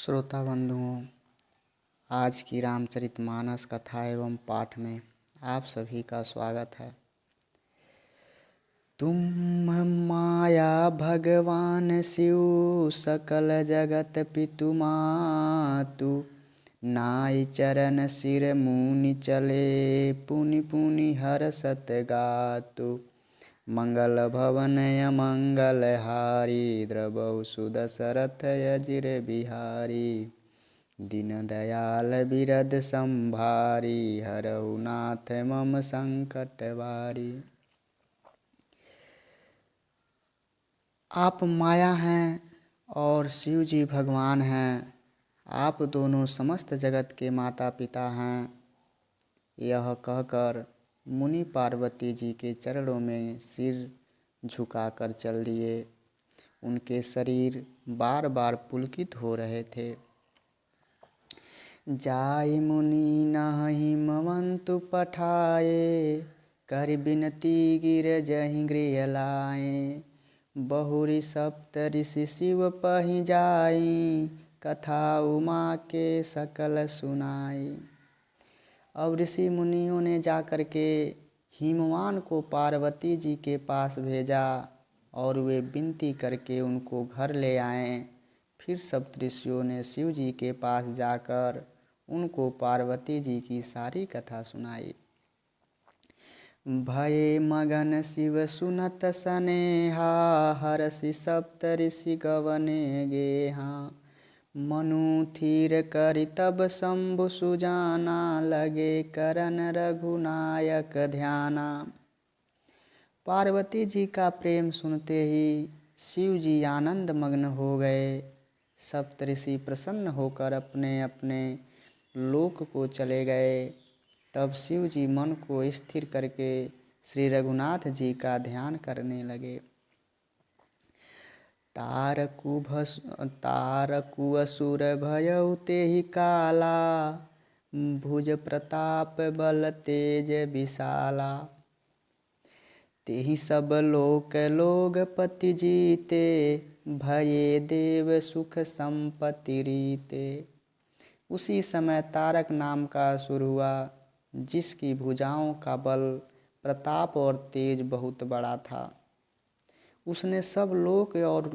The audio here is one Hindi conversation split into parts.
श्रोता बंधुओं, आज की रामचरितमानस कथा एवं पाठ में आप सभी का स्वागत है। तुम माया भगवान शिव सकल जगत पितु मातु, नाई चरण सिर मुनि चले पुनि पुनि हर्षत गातु। मंगल भवन अमंगल हारी द्रवहु सुदशरथ अजिर बिहारी। दीन दयाल बिरद संभारी हरहु नाथ मम संकट वारी। आप माया हैं और शिव जी भगवान हैं। आप दोनों समस्त जगत के माता पिता हैं। यह कहकर मुनि पार्वती जी के चरणों में सिर झुकाकर चल दिए। उनके शरीर बार बार पुलकित हो रहे थे। जाय मुनि नहि हिमवंतु पठाए, कर बिनती गिरजहि गृह लाए। बहुरी सप्त ऋषि शिव पहि जाई, कथा उमा के सकल सुनाई। अब ऋषि मुनियों ने जाकर के हिमवान को पार्वती जी के पास भेजा और वे विनती करके उनको घर ले आए। फिर सप्तऋषियों ने शिव जी के पास जाकर उनको पार्वती जी की सारी कथा सुनाई। भये मगन शिव सुनत सनेहा, हरषि सप्तऋषि गवने गेहा। मनु थीर करि तब शंभु सुजाना, लगे करन रघुनायक ध्याना। पार्वती जी का प्रेम सुनते ही शिव जी आनंद मग्न हो गए। सप्तऋषि प्रसन्न होकर अपने अपने लोक को चले गए। तब शिव जी मन को स्थिर करके श्री रघुनाथ जी का ध्यान करने लगे। तारकु असुर भयउ तेहि काला, भुज प्रताप बल तेज विशाला। तेहि सब लोक लोग पति जीते, भये देव सुख संपत्ति रीते। उसी समय तारक नाम का असुर हुआ, जिसकी भुजाओं का बल प्रताप और तेज बहुत बड़ा था। उसने सब लोक और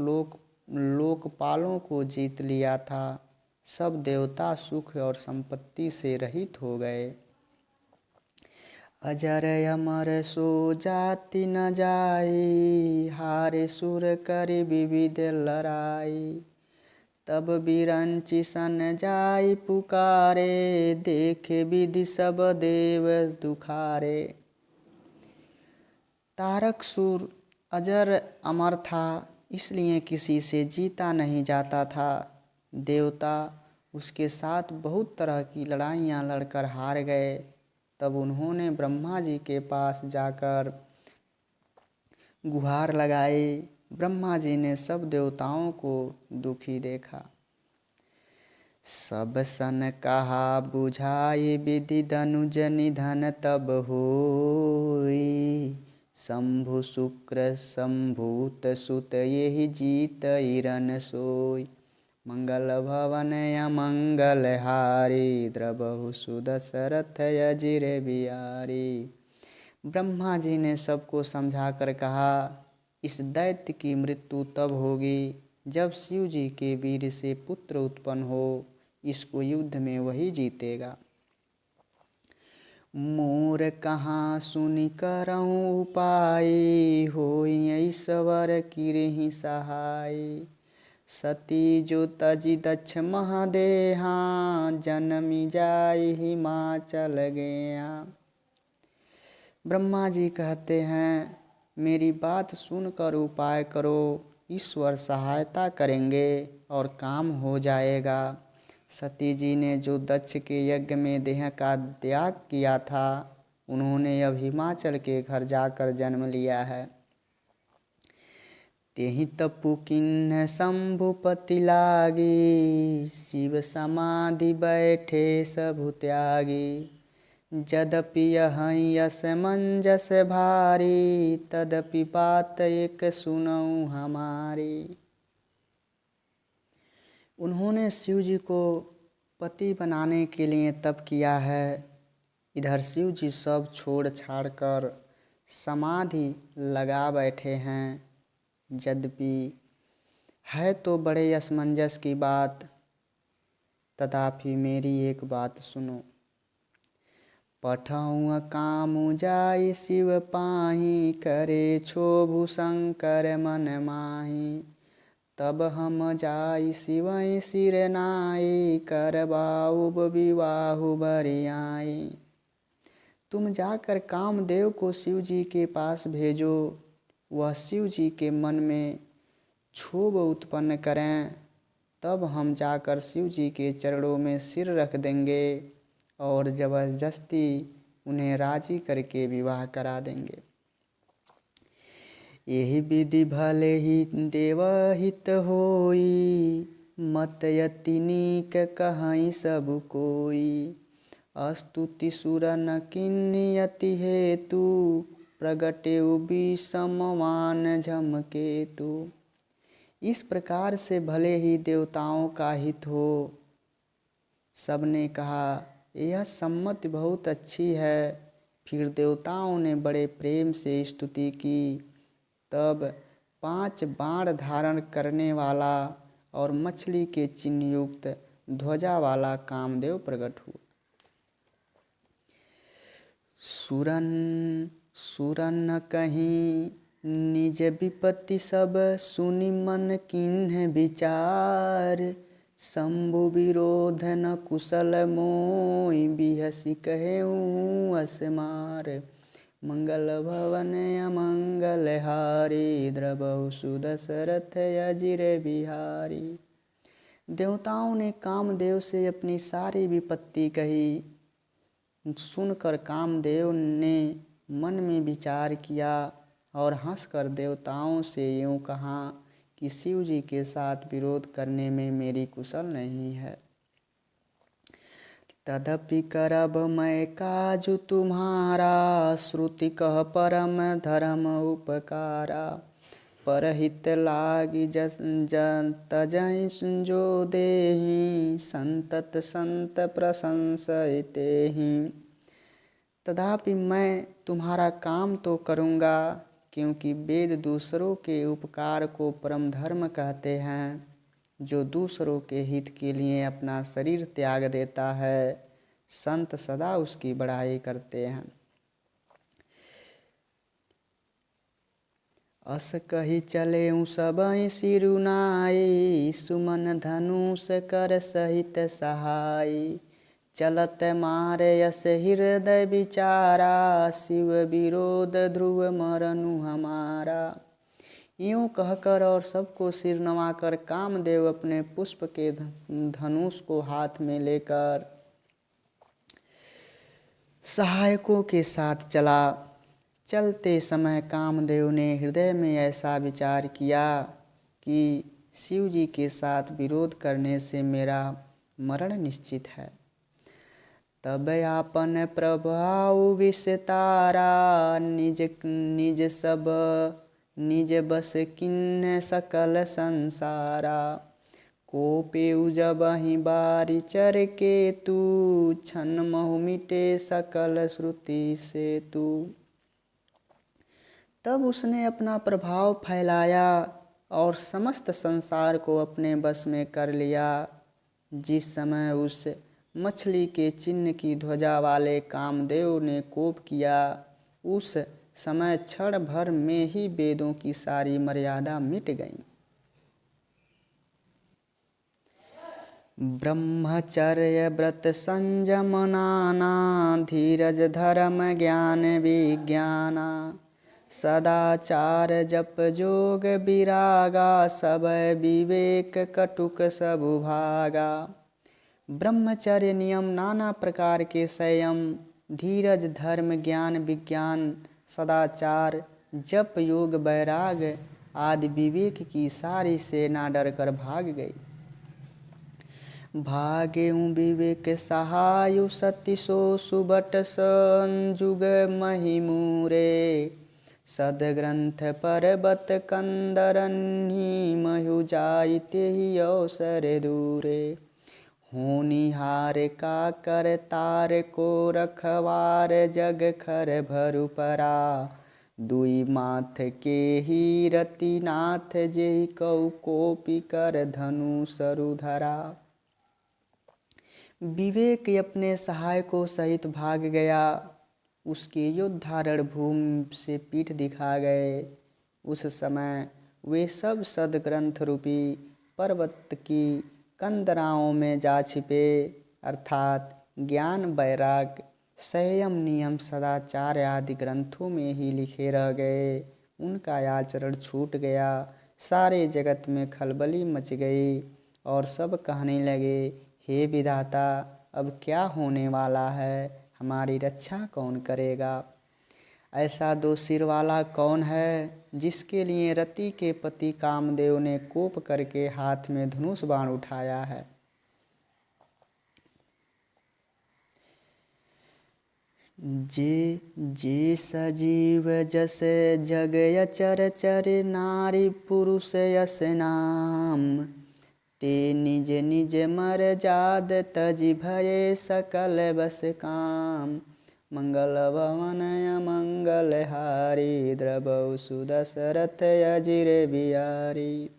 लोकपालों को जीत लिया था। सब देवता सुख और संपत्ति से रहित हो गए। अजर अमर सो जाति न जाई, हारे सुर करि विविध लड़ाई। तब बिरंचि सन जाई पुकारे, देखे विधि सब देव दुखारे। तारकसुर अजर अमर था, इसलिए किसी से जीता नहीं जाता था। देवता उसके साथ बहुत तरह की लड़ाइयाँ लड़कर हार गए। तब उन्होंने ब्रह्मा जी के पास जाकर गुहार लगाई। ब्रह्मा जी ने सब देवताओं को दुखी देखा। सब सन कहा बुझाई, विधि धनुज निधन तब होई। शंभु शुक्र संभूत सुत यहि जीत इरन सोई। मंगल भवन अमंगल हारी, द्रवहु सुदशरथ अजिर बिहारी। ब्रह्मा जी ने सबको समझा कर कहा, इस दैत्य की मृत्यु तब होगी जब शिव जी के वीर से पुत्र उत्पन्न हो। इसको युद्ध में वही जीतेगा। मोर कहाँ सुनि करऊँ उपाय, होई ईश्वर किरहि सहाय। सती जो तजि दक्ष महादेहा, जनमी जाय हिमाचल गया। ब्रह्मा जी कहते हैं, मेरी बात सुनकर उपाय करो, ईश्वर सहायता करेंगे और काम हो जाएगा। सती जी ने जो दक्ष के यज्ञ में देह का त्याग किया था, उन्होंने अब हिमाचल के घर जाकर जन्म लिया है। तेहि तपु किन्ह शंभुपति लागी, शिव समाधि बैठे सबु त्यागी। यद्यपि यहीं यस मंजस भारी, तदपि बात एक सुनऊँ हमारी। उन्होंने शिव जी को पति बनाने के लिए तप किया है। इधर शिव जी सब छोड़ छाड़ कर समाधि लगा बैठे हैं। यद्यपि है तो बड़े असमंजस की बात, तथापि मेरी एक बात सुनो। पठौं कामु जाई शिव पाही, करे क्षोभु शंकर मन माही। तब हम जाई शिवै सिर नाई, करबाउब विवाहु बरियाई। तुम जाकर कामदेव को शिव जी के पास भेजो, वह शिव जी के मन में क्षोभ उत्पन्न करें, तब हम जाकर शिव जी के चरणों में सिर रख देंगे और जबरदस्ती उन्हें राजी करके विवाह करा देंगे। यही विधि भले ही देवहित होई, मत यति नीक कहई सब कोई। स्तुति सुर न किन्नियति हेतु, प्रगटेउ विषमवान झमकेतु। इस प्रकार से भले ही देवताओं का हित हो। सबने कहा यह सम्मति बहुत अच्छी है। फिर देवताओं ने बड़े प्रेम से स्तुति की। तब 5 बाण धारण करने वाला और मछली के चिन्ह युक्त ध्वजा वाला कामदेव प्रकट हुआ। सुरन कहीं निज विपत्ति सब, सुनि मन किन्ह विचार। शंभु विरोध न कुशल मोई, बिहसी कहेऊँ असमार। मंगल भवन अमंगल हारी, द्रवहु सुदशरथ अजिर बिहारी। देवताओं ने कामदेव से अपनी सारी विपत्ति कही। सुनकर कामदेव ने मन में विचार किया और हंसकर देवताओं से यूँ कहा कि शिव जी के साथ विरोध करने में मेरी कुशल नहीं है। तदपि करब मैं काजु तुम्हारा, श्रुति कह परम धर्म उपकारा। परहित लागी तजहि जो देहि, संतत संत प्रशंसतेहि। तथापि मैं तुम्हारा काम तो करूँगा, क्योंकि वेद दूसरों के उपकार को परम धर्म कहते हैं। जो दूसरों के हित के लिए अपना शरीर त्याग देता है, संत सदा उसकी बड़ाई करते हैं। अस कही चलेऊँ सबहि सिरुनाई, सुमन धनुष कर सहित सहाई। चलत मारे यस हृदय विचारा, शिव विरोध ध्रुव मरनु हमारा। यूँ कहकर और सबको सिर नवाकर कामदेव अपने पुष्प के धनुष को हाथ में लेकर सहायकों के साथ चला। चलते समय कामदेव ने हृदय में ऐसा विचार किया कि शिव जी के साथ विरोध करने से मेरा मरण निश्चित है। तब आपन प्रभाव विस्तारा, निज सब निज बस किन्ह सकल संसारा। कोपेउ जबहि बारी चर के तू, छन महु मिटे सकल श्रुति से तू। तब उसने अपना प्रभाव फैलाया और समस्त संसार को अपने बस में कर लिया। जिस समय उस मछली के चिन्ह की ध्वजा वाले कामदेव ने कोप किया, उस समय क्षण भर में ही वेदों की सारी मर्यादा मिट गई। ब्रह्मचर्य व्रत संयम नाना, धीरज धर्म ज्ञान विज्ञाना। सदाचार जप जोग विरागा, सब विवेक कटुक सबु भागा। ब्रह्मचर्य नियम, नाना प्रकार के संयम, धीरज धर्म ज्ञान विज्ञान, सदाचार जप योग वैराग आदि विवेक की सारी सेना डर कर भाग गई। भागेऊँ विवेक सहायु, सती सो सुबट संजुग महिमूरे। सदग्रंथ पर्वत कंदरन्ही महु जाइते ही अवसर दूरे। होनिहार का कर तार को रखवार जग खर भरु परा। दुई माथ के ही रतिनाथ जेहि कऊ कोपी कर धनु सरु धरा। विवेक अपने सहाय को सहित भाग गया। उसके योद्धा रणभूमि से पीठ दिखा गए। उस समय वे सब सदग्रंथ रूपी पर्वत की कंदराओं में जा छिपे, अर्थात ज्ञान, वैराग्य, संयम, नियम, सदाचार आदि ग्रंथों में ही लिखे रह गए। उनका आचरण छूट गया। सारे जगत में खलबली मच गई और सब कहने लगे, हे विधाता, अब क्या होने वाला है? हमारी रक्षा कौन करेगा? ऐसा दो सिर वाला कौन है जिसके लिए रति के पति कामदेव ने कोप करके हाथ में धनुष बाण उठाया है? जे जे सजीव जस जग अचर चर नारी पुरुष यस नाम। ते निज निज मर जाद तजि भये सकल बस काम। मंगल भवन अमंगल हारी द्रवौ सुदशरथ अजिर बिहारी।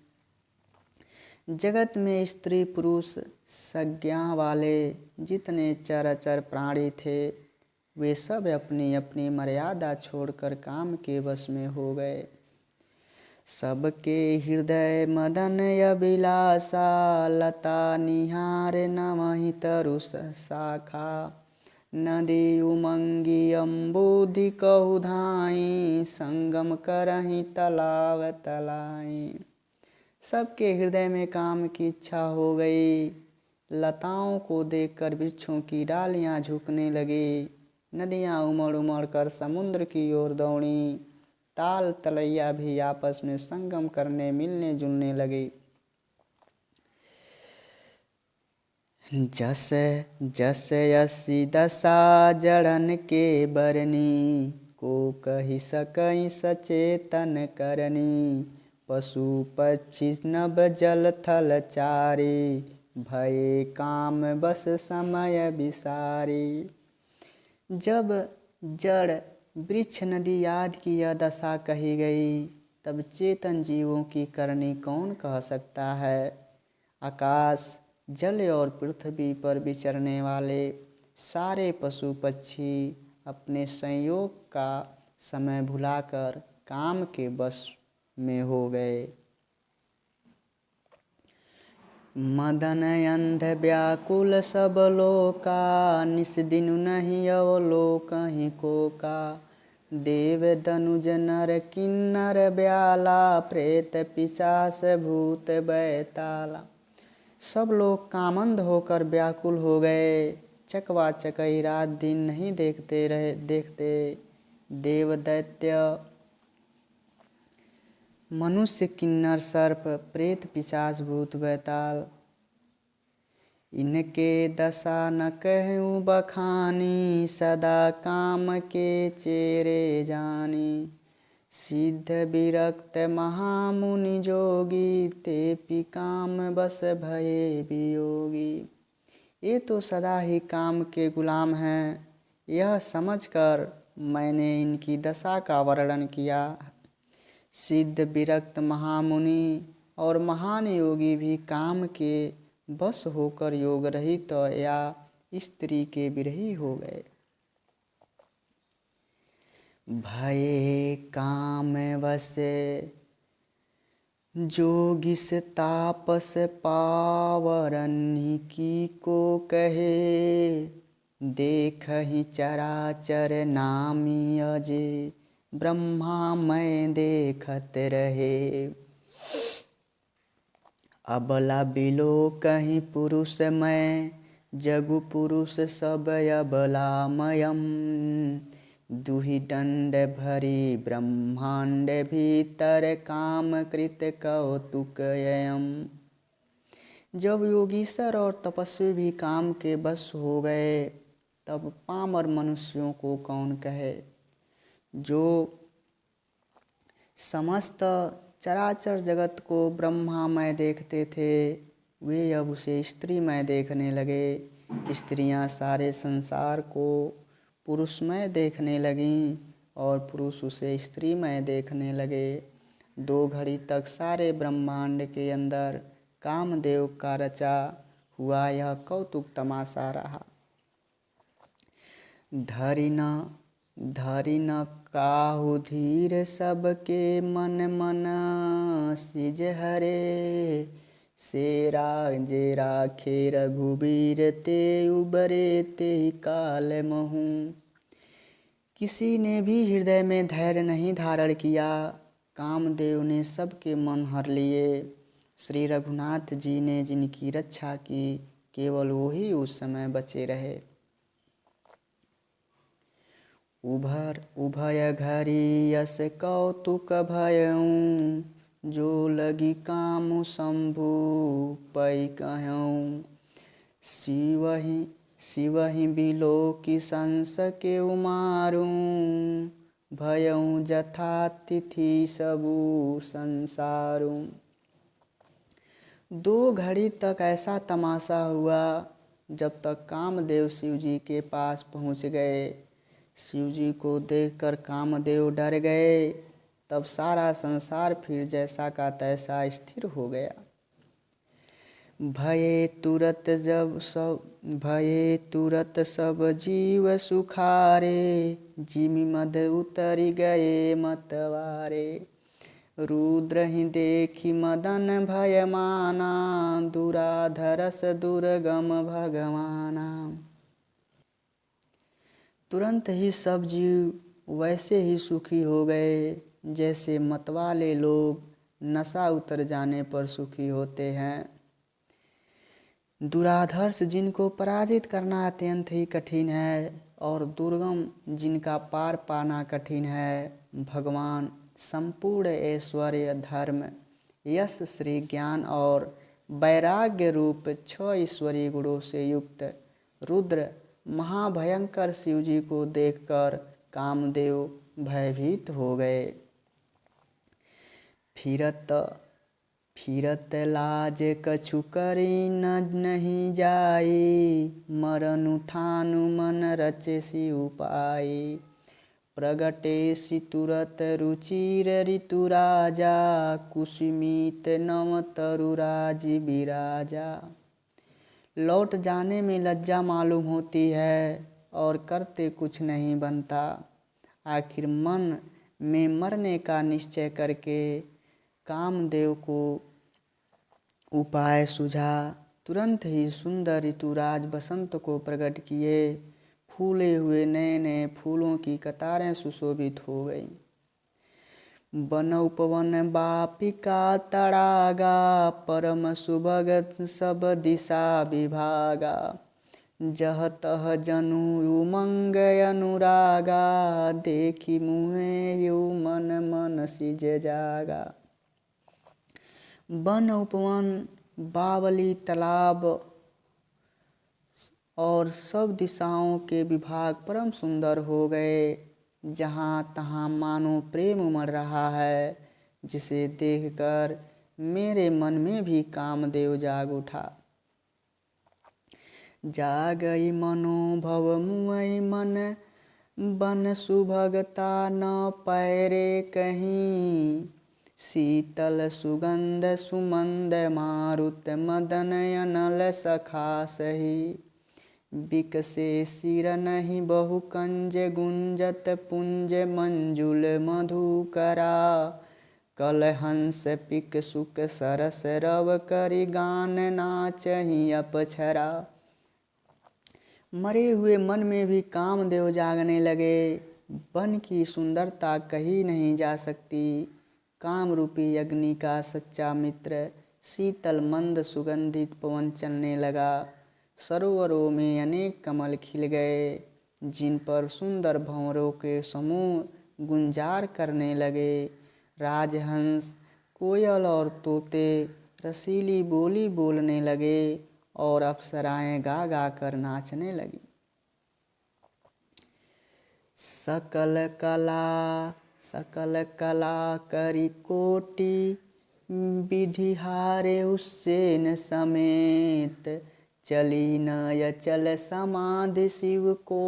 जगत में स्त्री पुरुष संज्ञा वाले जितने चराचर प्राणी थे, वे सब अपनी अपनी मर्यादा छोड़कर काम के वश में हो गए। सबके हृदय मदन अभिलाषा, लता निहार नमहि तरु शाखा। नदी उमंगी अम्बुधि कहु धाई, संगम करहि तलाव तलाई। सबके हृदय में काम की इच्छा हो गई। लताओं को देखकर वृक्षों की डालियां झुकने लगी। नदियां उमड़ उमड़ कर समुद्र की ओर दौड़ी। ताल तलैया भी आपस में संगम करने मिलने जुलने लगी। जस जस यसी दशा जड़न के बरनी, को कहि सकई सचेतन करनी। पशु पक्षी नभ जल थल चारी, भये काम बस समय विसारी। जब जड़, वृक्ष, नदी आदि की यह दशा कही गई, तब चेतन जीवों की करनी कौन कह सकता है? आकाश, जल और पृथ्वी पर विचरने वाले सारे पशु पक्षी अपने संयोग का समय भुलाकर काम के वश में हो गए। मदन अंध व्याकुल सब लोका, निस दिन नहीं अवलोकहि कोका। देव दनुज नर किन्नर ब्याला, प्रेत पिशाच भूत बैताला। सब लोग कामंध होकर व्याकुल हो गए। चकवा चकई रात दिन नहीं देखते। देव दैत्य, मनुष्य, किन्नर, सर्प, प्रेत, पिशाच, भूत, बैताल, इनके दशा न कहूँ बखानी। सदा काम के चेरे जानी। सिद्ध विरक्त महामुनि जोगी, ते काम बस भये वियोगी। ये तो सदा ही काम के गुलाम हैं। यह समझकर मैंने इनकी दशा का वर्णन किया। सिद्ध विरक्त महामुनि और महान योगी भी काम के बस होकर योग रहित या स्त्री के विरही हो गए। भये काम वश जोगिस तापस पावरन्हि की को कहे। देखहि चराचर नामी अजे, ब्रह्मा मैं देखत रहे। अबला बिलो कहीं पुरुष मैं, जगु पुरुष सब अबलामयम। दुहि दंड भरी ब्रह्मांड भीतर, काम कृत कौतुकयम। जब योगीश्वर और तपस्वी भी काम के बस हो गए, तब पामर मनुष्यों को कौन कहे। जो समस्त चराचर जगत को ब्रह्मामय देखते थे, वे अब उसे स्त्रीमय देखने लगे। स्त्रियां सारे संसार को पुरुषमय देखने लगीं और पुरुष उसे स्त्रीमय देखने लगे। 2 घड़ी तक सारे ब्रह्मांड के अंदर कामदेव का रचा हुआ यह कौतुक तमाशा रहा। धरि न काहू धीर सबके मन मन सिज हरे। सेरा जे राखे रघुबीर ते उबरे ते काल महू। किसी ने भी हृदय में धैर्य नहीं धारण किया। कामदेव ने सबके मन हर लिए। श्री रघुनाथ जी ने जिनकी रक्षा की, केवल वही उस समय बचे रहे। उभय घरी यस कौतुक भयऊं। जो लगी कामु शंभु पै कहऊं। शिवहि बिलो की संस के उमारूं। भयऊं जथा तिथि सबु संसारूं। 2 घड़ी तक ऐसा तमाशा हुआ। जब तक कामदेव शिव जी के पास पहुँच गए। शिव जी को देखकर कामदेव डर गए। तब सारा संसार फिर जैसा का तैसा स्थिर हो गया। भये तुरत सब जीव सुखारे। जिमि मद उतरि गए मतवारे। रुद्र ही देखी मदन भयमाना। दुराधरस दुर्गम भगवाना। तुरंत ही सब जीव वैसे ही सुखी हो गए जैसे मतवाले लोग नशा उतर जाने पर सुखी होते हैं। दुराधर्ष जिनको पराजित करना अत्यंत ही कठिन है और दुर्गम जिनका पार पाना कठिन है, भगवान संपूर्ण ऐश्वर्य, धर्म, यश, श्री, ज्ञान और वैराग्य रूप 6 ईश्वरीय गुणों से युक्त रुद्र महाभयंकर शिव जी को देखकर कामदेव भयभीत हो गए। फिरत लाज कछु करी नहीं जाई। मरन उठानु मन रचे सी उपाई। प्रगटे सी तुरत रुचिर ऋतु राजा। कुसुमित नव तरु राजी बिराजा। लौट जाने में लज्जा मालूम होती है और करते कुछ नहीं बनता। आखिर मन में मरने का निश्चय करके कामदेव को उपाय सूझा। तुरंत ही सुंदर ऋतुराज बसंत को प्रकट किए। फूले हुए नए नए फूलों की कतारें सुशोभित हो गईं। वन उपवन बापिका तड़ागा। परम सुभग सब दिशा विभागा। जह तह जनु उमंग अनुरागा। देखी मुहे यु मन मन सिज जागा। वन उपवन, बावली, तालाब और सब दिशाओं के विभाग परम सुंदर हो गए। जहाँ तहाँ मानो प्रेम उमड़ रहा है, जिसे देखकर मेरे मन में भी कामदेव जाग उठा। जागई मनोभव मुई मन। बन सुभगता न पैरे कहीं। शीतल सुगंध सुमंद मारुत मदन अनल सखा सही। बिकसे सिर नहीं बहु कंज गुंजत पुंज मंजुल मधुकरा। कल हंस पिक सुक सरस रव करि गान नाचहि अपछरा। मरे हुए मन में भी कामदेव जागने लगे। वन की सुंदरता कही नहीं जा सकती। काम रूपी अग्नि का सच्चा मित्र शीतल मंद सुगंधित पवन चलने लगा। सरोवरों में अनेक कमल खिल गए, जिन पर सुंदर भंवरों के समूह गुंजार करने लगे। राजहंस, कोयल और तोते रसीली बोली बोलने लगे और अप्सराएं गा गा कर नाचने लगी। सकल कला सकल कला करी कोटि विधि हारे उस्सेन समेत चली न अचल समाधि शिव को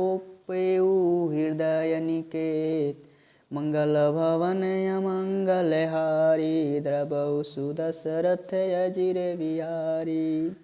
पेऊ हृदय निकेत मंगल भवन अमंगल हारी द्रवौ सुदशरथ अजिर बिहारी।